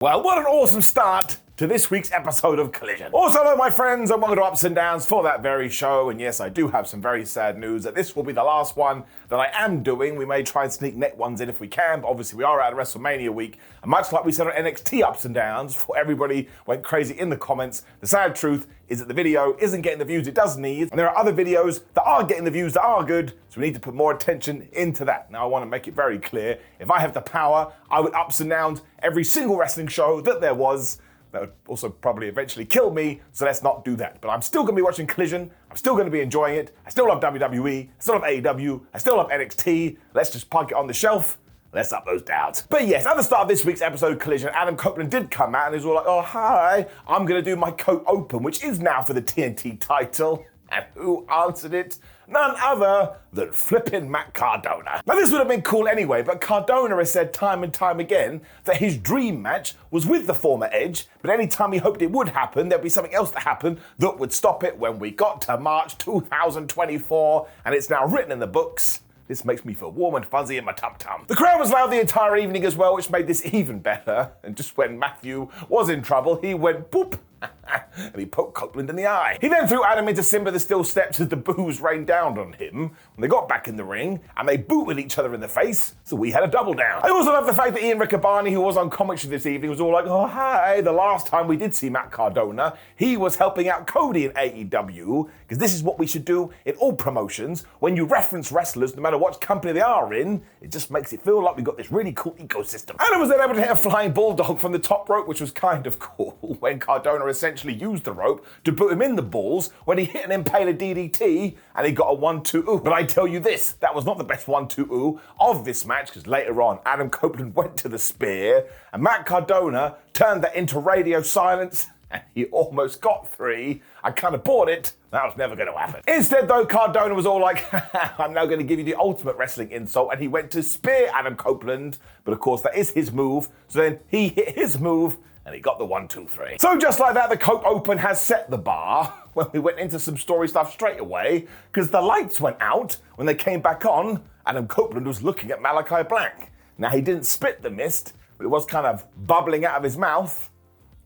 Well, what an awesome start to this week's episode of Collision. Also, hello my friends, and welcome to Ups and Downs for that very show. And yes, I do have some very sad news that this will be the last one that I am doing. We may try and sneak next ones in if we can, but obviously we are out of WrestleMania week. And much like we said on NXT Ups and Downs, before everybody went crazy in the comments, the sad truth is that the video isn't getting the views it does need. And there are other videos that are getting the views that are good, so we need to put more attention into that. Now I want to make it very clear, if I have the power, I would Ups and Downs every single wrestling show that there was. That would also probably eventually kill me, so let's not do that. But I'm still going to be watching Collision. I'm still going to be enjoying it. I still love WWE. I still love AEW. I still love NXT. Let's just park it on the shelf. Let's up those downs. But yes, at the start of this week's episode of Collision, Adam Copeland did come out and he was all like, oh, hi, I'm going to do my Cope Open, which is now for the TNT title. And who answered it? None other than flipping Matt Cardona. Now this would have been cool anyway, but Cardona has said time and time again that his dream match was with the former Edge, but any time he hoped it would happen, there'd be something else to happen that would stop it when we got to March 2024, and it's now written in the books. This makes me feel warm and fuzzy in my tum-tum. The crowd was loud the entire evening as well, which made this even better. And just when Matthew was in trouble, he went boop, and he poked Copeland in the eye. He then threw Adam into Simba the Steel Steps as the boos rained down on him. When they got back in the ring, and they booted each other in the face, so we had a double down. I also love the fact that Ian Riccaboni, who was on commentary this evening, was all like, oh hi, the last time we did see Matt Cardona, he was helping out Cody in AEW, because this is what we should do in all promotions. When you reference wrestlers, no matter what company they are in, it just makes it feel like we've got this really cool ecosystem. Adam was then able to hit a flying bulldog from the top rope, which was kind of cool, when Cardona essentially used the rope to put him in the balls when he hit an impaler DDT and he got a 1-2-ooh. But I tell you this, that was not the best 1-2-ooh of this match, because later on, Adam Copeland went to the spear and Matt Cardona turned that into radio silence and he almost got 3. I kind of bought it. That was never going to happen. Instead, though, Cardona was all like, I'm now going to give you the ultimate wrestling insult, and he went to spear Adam Copeland, but of course that is his move, so then he hit his move, and he got the 1-2-3. So just like that, the Cope Open has set the bar when we went into some story stuff straight away, because the lights went out. When they came back on, Adam Copeland was looking at Malachi Black. Now, he didn't spit the mist, but it was kind of bubbling out of his mouth.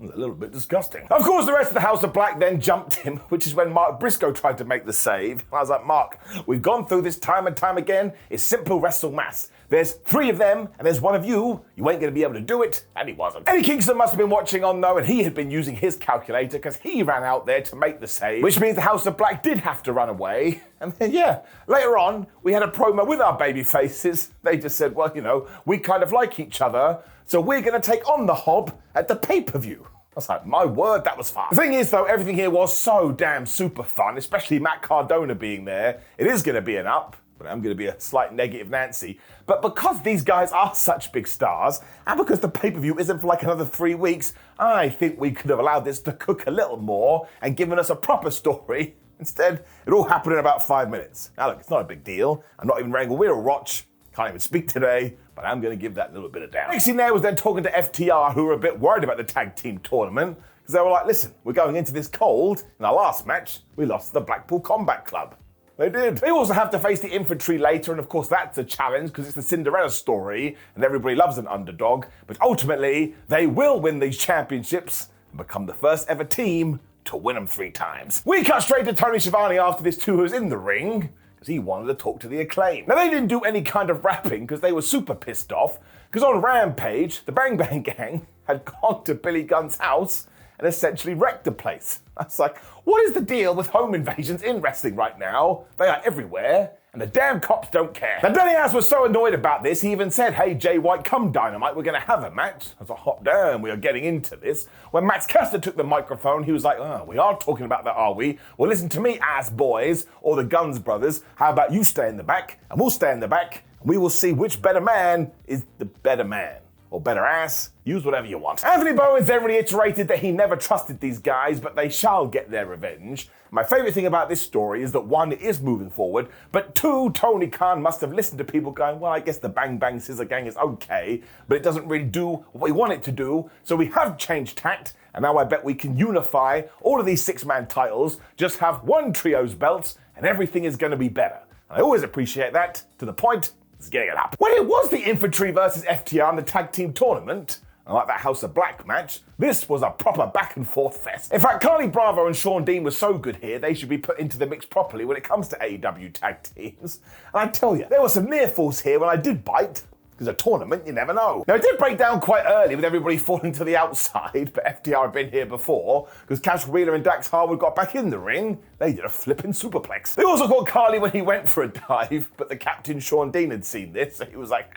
It was a little bit disgusting. Of course, the rest of the House of Black then jumped him, which is when Mark Briscoe tried to make the save. And I was like, Mark, we've gone through this time and time again. It's simple wrestle maths. There's 3 of them, and there's 1 of you. You ain't going to be able to do it, and he wasn't. Eddie Kingston must have been watching on, though, and he had been using his calculator because he ran out there to make the save, which means the House of Black did have to run away. And then, yeah, later on, we had a promo with our baby faces. They just said, well, you know, we kind of like each other, so we're going to take on the Hob at the pay-per-view. I was like, my word, that was fun. The thing is, though, everything here was so damn super fun, especially Matt Cardona being there. It is going to be an up, but I'm going to be a slight negative Nancy. But because these guys are such big stars, and because the pay-per-view isn't for like another 3 weeks, I think we could have allowed this to cook a little more and given us a proper story. Instead, it all happened in about 5 minutes. Now look, it's not a big deal. I'm not even wearing a wheel watch. Can't even speak today, but I'm going to give that a little bit of down. Next in there was then talking to FTR, who were a bit worried about the tag team tournament, because they were like, listen, we're going into this cold. In our last match, we lost to the Blackpool Combat Club. They did. They also have to face the Infantry later, and of course that's a challenge because it's the Cinderella story, and everybody loves an underdog, but ultimately, they will win these championships and become the first ever team to win them 3 times. We cut straight to Tony Schiavone after this too, who's in the ring, he wanted to talk to the Acclaim. Now, they didn't do any kind of rapping because they were super pissed off, because on Rampage, the Bang Bang Gang had gone to Billy Gunn's house and essentially wrecked the place. I was like, what is the deal with home invasions in wrestling right now? They are everywhere, and the damn cops don't care. Now, Danny Ass was so annoyed about this, he even said, hey, Jay White, come Dynamite, we're going to have a match. I was like, hot damn, we are getting into this. When Max Caster took the microphone, he was like, oh, we are talking about that, are we? Well, listen to me, Ass Boys, or the Guns Brothers. How about you stay in the back, and we'll stay in the back, and we will see which better man is the better man. Or better ass, use whatever you want. Anthony Bowens then reiterated that he never trusted these guys, but they shall get their revenge. My favourite thing about this story is that 1, it is moving forward, but 2, Tony Khan must have listened to people going, well, I guess the Bang Bang Scissor Gang is okay, but it doesn't really do what we want it to do, so we have changed tact, and now I bet we can unify all of these 6-man titles, just have 1 trios belts, and everything is going to be better. And I always appreciate that, to the point, it's getting it up. When it was the Infantry versus FTR in the tag team tournament, And like that House of Black match, this was a proper back and forth fest. In fact, Carly Bravo and Sean Dean were so good here, they should be put into the mix properly when it comes to AEW tag teams. And I tell you, there were some near falls here when I did bite. Because a tournament, you never know. Now, it did break down quite early with everybody falling to the outside, but FTR had been here before, because Cash Wheeler and Dax Harwood got back in the ring. They did a flipping superplex. They also caught Carly when he went for a dive, but the captain, Sean Dean, had seen this, so he was like,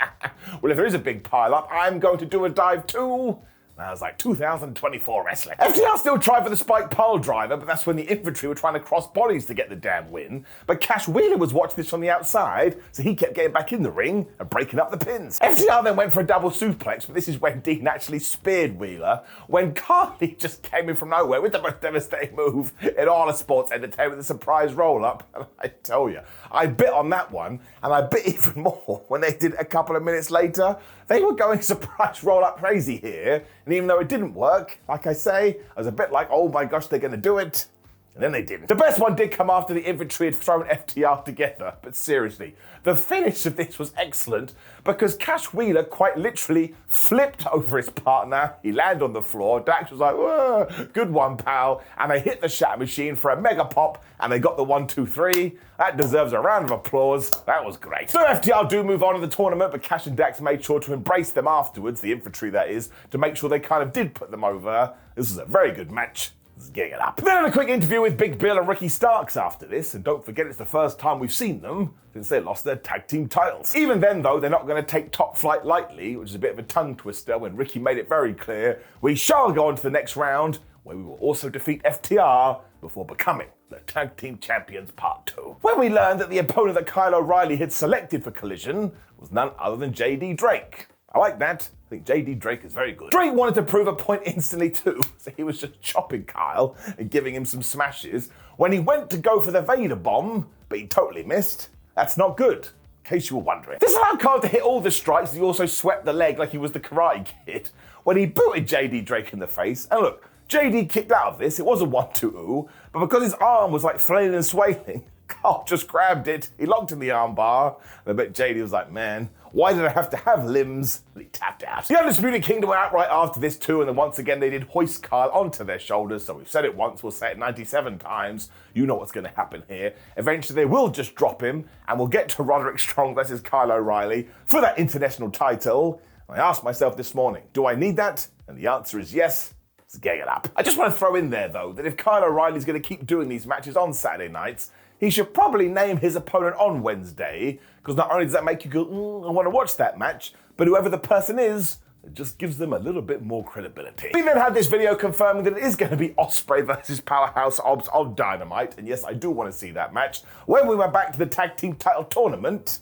well, if there is a big pile-up, I'm going to do a dive too. That was like 2024 wrestling. FTR still tried for the spike pile driver, but that's when the Infantry were trying to cross bodies to get the damn win. But Cash Wheeler was watching this from the outside, so he kept getting back in the ring and breaking up the pins. FTR then went for a double suplex, but this is when Dean actually speared Wheeler, when Carly just came in from nowhere with the most devastating move in all of sports entertainment, the surprise roll-up. And I tell you, I bit on that one, and I bit even more when they did it a couple of minutes later. They were going surprise roll-up crazy here, and even though it didn't work, like I say, I was a bit like, oh my gosh, they're going to do it. And then they didn't. The best one did come after the Infantry had thrown FTR together, but seriously, the finish of this was excellent because Cash Wheeler quite literally flipped over his partner. He landed on the floor. Dax was like, whoa, good one, pal. And they hit the Shatter Machine for a mega pop, and they got the 1, 2, 3. That deserves a round of applause. That was great. So FTR do move on to the tournament, but Cash and Dax made sure to embrace them afterwards, the Infantry that is, to make sure they kind of did put them over. This was a very good match. Let's get it up. Then a quick interview with Big Bill and Ricky Starks after this, and don't forget it's the first time we've seen them since they lost their tag team titles. Even then though, they're not going to take Top Flight lightly, which is a bit of a tongue twister when Ricky made it very clear we shall go on to the next round, where we will also defeat FTR before becoming the Tag Team Champions Part 2. When we learned that the opponent that Kyle O'Reilly had selected for Collision was none other than JD Drake. I like that. I think JD Drake is very good. Drake wanted to prove a point instantly too, so he was just chopping Kyle and giving him some smashes when he went to go for the Vader bomb, but he totally missed. That's not good, in case you were wondering. This allowed Kyle to hit all the strikes, and he also swept the leg like he was the Karate Kid when he booted JD Drake in the face. And look, JD kicked out of this. It was a 1-2, but because his arm was like flailing and swaying, Kyle just grabbed it. He locked in the arm bar, and I bet JD was like, man, why did I have to have limbs? And he tapped out. The Undisputed Kingdom went out right after this too, and then once again they did hoist Kyle onto their shoulders. So we've said it once, we'll say it 97 times. You know what's going to happen here. Eventually they will just drop him, and we'll get to Roderick Strong versus Kyle O'Reilly for that international title. And I asked myself this morning, do I need that? And the answer is yes. Let's get it up. I just want to throw in there though, that if Kyle O'Reilly's going to keep doing these matches on Saturday nights, he should probably name his opponent on Wednesday, because not only does that make you go, I want to watch that match, but whoever the person is, it just gives them a little bit more credibility. We then had this video confirming that it is going to be Ospreay versus Powerhouse Hobbs on Dynamite, and yes, I do want to see that match. When we went back to the tag team title tournament,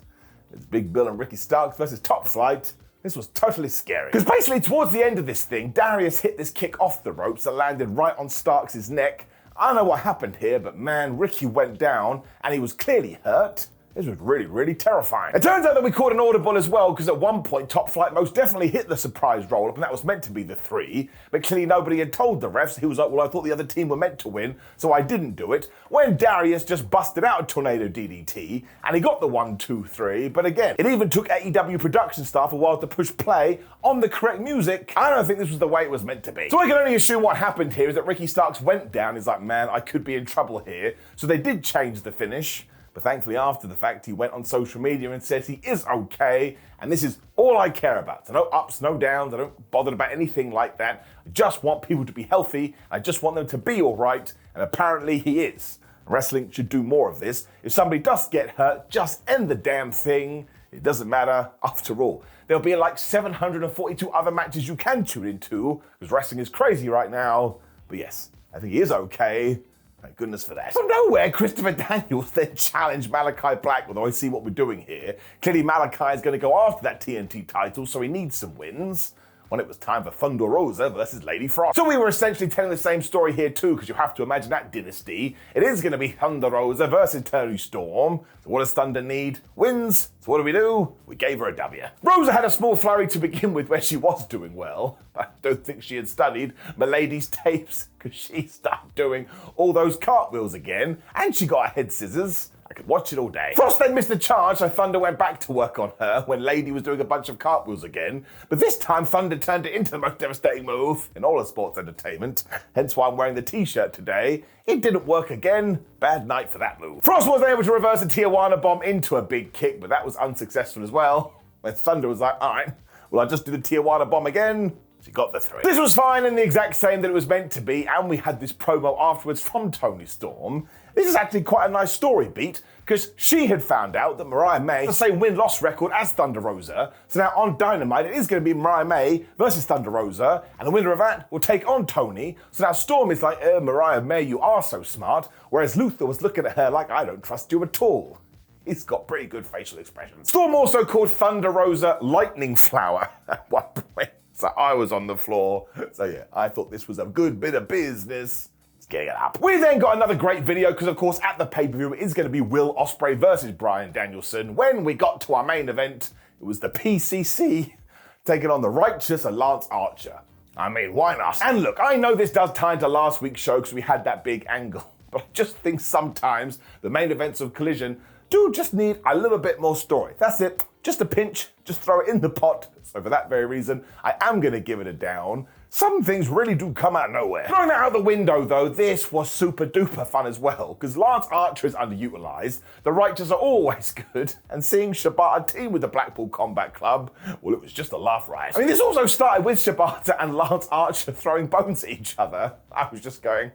it's Big Bill and Ricky Starks versus Top Flight. This was totally scary. Because basically towards the end of this thing, Darius hit this kick off the ropes that landed right on Starks' neck. I don't know what happened here, but man, Ricky went down and he was clearly hurt. This was really, really terrifying. It turns out that we caught an audible as well, because at one point Top Flight most definitely hit the surprise roll-up, and that was meant to be the 3, but clearly nobody had told the refs. He was like, well, I thought the other team were meant to win, so I didn't do it. When Darius just busted out a tornado DDT, and he got the 1, 2, 3, but again, it even took AEW production staff a while to push play on the correct music. I don't think this was the way it was meant to be. So I can only assume what happened here is that Ricky Starks went down. He's like, man, I could be in trouble here. So they did change the finish. But thankfully, after the fact, he went on social media and says he is okay, and this is all I care about. So no ups, no downs, I don't bother about anything like that. I just want people to be healthy, I just want them to be all right, and apparently he is. Wrestling should do more of this. If somebody does get hurt, just end the damn thing. It doesn't matter, after all. There'll be like 742 other matches you can tune into, because wrestling is crazy right now. But yes, I think he is okay. Thank goodness for that. From nowhere, Christopher Daniels then challenged Malachi Black, although I see what we're doing here. Clearly Malachi is going to go after that TNT title, so he needs some wins. When it was time for Thunder Rosa versus Lady Frost. So we were essentially telling the same story here too, because you have to imagine that dynasty. It is going to be Thunder Rosa versus Toni Storm. So what does Thunder need? Wins. So what do? We gave her a W. Rosa had a small flurry to begin with where she was doing well. I don't think she had studied Milady's tapes, because she started doing all those cartwheels again, and she got her head scissors. I could watch it all day. Frost then missed a charge, so Thunder went back to work on her when Lady was doing a bunch of cartwheels again. But this time, Thunder turned it into the most devastating move in all of sports entertainment. Hence why I'm wearing the t-shirt today. It didn't work again. Bad night for that move. Frost was able to reverse a Tijuana bomb into a big kick, but that was unsuccessful as well. When Thunder was like, all right, well, I'll just do the Tijuana bomb again. She got the 3. This was fine and the exact same that it was meant to be, and we had this promo afterwards from Toni Storm. This is actually quite a nice story beat, because she had found out that Mariah May has the same win-loss record as Thunder Rosa, so now on Dynamite it is going to be Mariah May versus Thunder Rosa, and the winner of that will take on Toni. So now Storm is like, Mariah May, you are so smart, whereas Luther was looking at her like, I don't trust you at all. He's got pretty good facial expressions. Storm also called Thunder Rosa Lightning Flower at one point. So I was on the floor. So yeah, I thought this was a good bit of business. Let's get it up. We then got another great video because of course at the pay-per-view it is going to be Will Ospreay versus Bryan Danielson. When we got to our main event, it was the PCC taking on the Righteous and Lance Archer. I mean, why not? And look, I know this does tie into last week's show because we had that big angle. But I just think sometimes the main events of Collision do just need a little bit more story. That's it. Just a pinch, just throw it in the pot. So for that very reason, I am going to give it a down. Some things really do come out of nowhere. Throwing that out the window though, this was super duper fun as well, because Lance Archer is underutilized, the Righteous are always good, and seeing Shibata team with the Blackpool Combat Club, well, it was just a laugh riot. I mean, this also started with Shibata and Lance Archer throwing bones at each other. I was just going,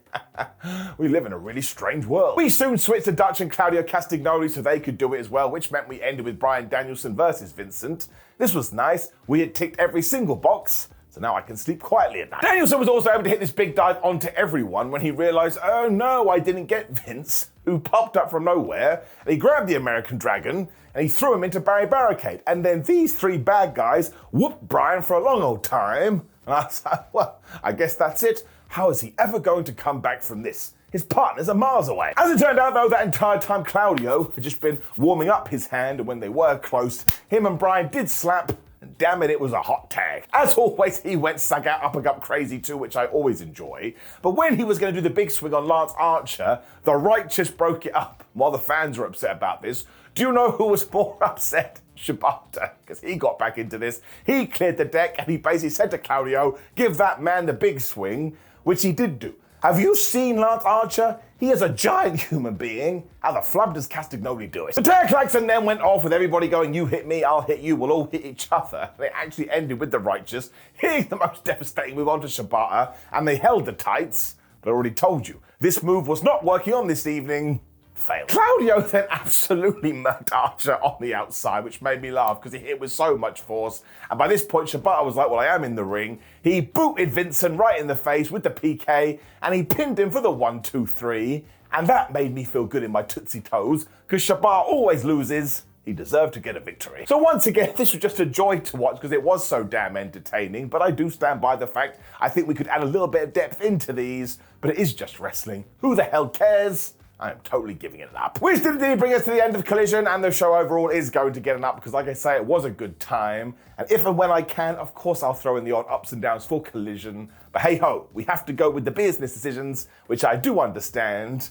we live in a really strange world. We soon switched to Dutch and Claudio Castagnoli so they could do it as well, which meant we ended with Bryan Danielson versus Vincent. This was nice. We had ticked every single box. So now I can sleep quietly at night. Danielson was also able to hit this big dive onto everyone when he realized, oh no, I didn't get Vince, who popped up from nowhere, and he grabbed the American Dragon, and he threw him into Barry Barricade. And then these 3 bad guys whooped Bryan for a long old time. And I was like, well, I guess that's it. How is he ever going to come back from this? His partners are miles away. As it turned out though, that entire time Claudio had just been warming up his hand, and when they were close, him and Bryan did slap. And damn it, it was a hot tag. As always, he went Sagat uppercut crazy too, which I always enjoy. But when he was going to do the big swing on Lance Archer, the Righteous broke it up. While the fans were upset about this, do you know who was more upset? Shibata, because he got back into this. He cleared the deck and he basically said to Claudio, give that man the big swing, which he did do. Have you seen Lance Archer? He is a giant human being. How the flub does Castagnoli do it? The tag klaxon then went off with everybody going, you hit me, I'll hit you, we'll all hit each other. And it actually ended with the Righteous hitting the most devastating move onto Shibata, and they held the tights. But I already told you, this move was not working on this evening. Failed. Claudio then absolutely murked Archer on the outside, which made me laugh because he hit with so much force. And by this point, Shibata was like, well, I am in the ring. He booted Vincent right in the face with the PK, and he pinned him for the 1-2-3. And that made me feel good in my Tootsie Toes, because Shibata always loses. He deserved to get a victory. So once again, this was just a joy to watch because it was so damn entertaining, but I do stand by the fact I think we could add a little bit of depth into these, but it is just wrestling. Who the hell cares? I am totally giving it an up. Which did indeed bring us to the end of Collision, and the show overall is going to get an up because, like I say, it was a good time. And if and when I can, of course, I'll throw in the odd ups and downs for Collision. But hey ho, we have to go with the business decisions, which I do understand.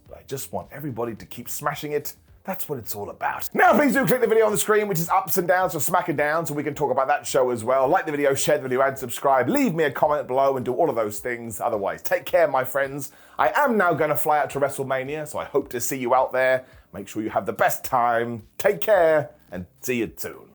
But I just want everybody to keep smashing it. That's what it's all about. Now, please do click the video on the screen, which is ups and downs, or smack it down, so we can talk about that show as well. Like the video, share the video, and subscribe. Leave me a comment below and do all of those things. Otherwise, take care, my friends. I am now going to fly out to WrestleMania, so I hope to see you out there. Make sure you have the best time. Take care, and see you soon.